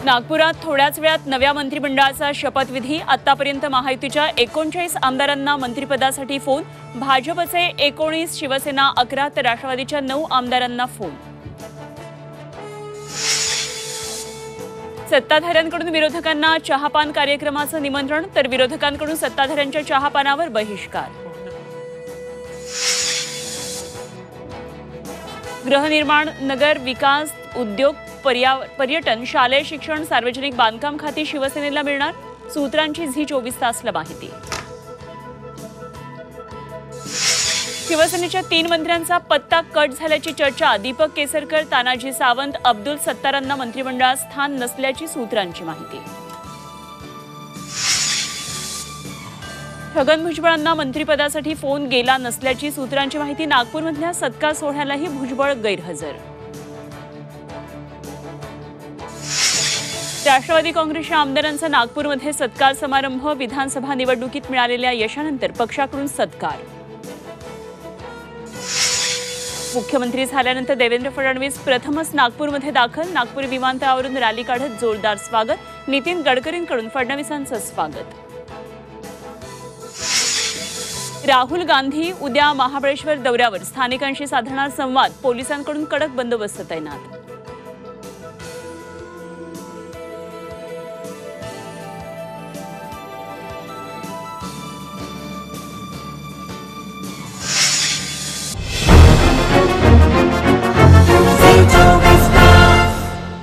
नागपुरात थोड्याच वेळात नव्या मंत्रिमंडळाचा शपथविधी। आतापर्यंत महायुतीच्या 39 आमदारांना मंत्रिपदासाठी फोन। भाजपचे 19, शिवसेना 11 तर राष्ट्रवादीच्या 9 आमदारांना फोन। सत्ताधाऱ्यांकडून विरोधकांना चहापान कार्यक्रमाचं निमंत्रण तर विरोधकांकडून सत्ताधाऱ्यांच्या चहापानावर बहिष्कार। गृहनिर्माण, नगर विकास, उद्योग, पर्यटन, शालेय शिक्षण, सार्वजनिक बांधकाम खाती शिवसेनेला मिळणार। सूत्रांची झी 24 तासला माहिती। शिवसेनेच्या 3 मंत्र्यांचा पत्ता कट झाल्याची चर्चा। दीपक केसरकर, तानाजी सावंत, अब्दुल सत्तारांना मंत्रिमंडळात स्थान नसल्याची सूत्रांची माहिती। छगन भुजबळांना मंत्रिपदासाठी फोन गेला नसल्याची सूत्रांची माहिती। नागपूरमधल्या सत्कार सोहळ्यालाही भुजबळ गैरहजर। राष्ट्रवादी काँग्रेसच्या आमदारांचा नागपूरमध्ये सत्कार समारंभ। विधानसभा निवडणुकीत मिळालेल्या यशानंतर पक्षाकडून सत्कार। मुख्यमंत्री झाल्यानंतर देवेंद्र फडणवीस प्रथमच नागपूरमध्ये दाखल। नागपूर विमानतळावरून रॅली काढत जोरदार स्वागत। नितीन गडकरींकडून फडणवीसांचं स्वागत। राहुल गांधी उद्या महाबळेश्वर दौऱ्यावर। स्थानिकांशी साधणार संवाद। पोलिसांकडून कडक बंदोबस्त तैनात।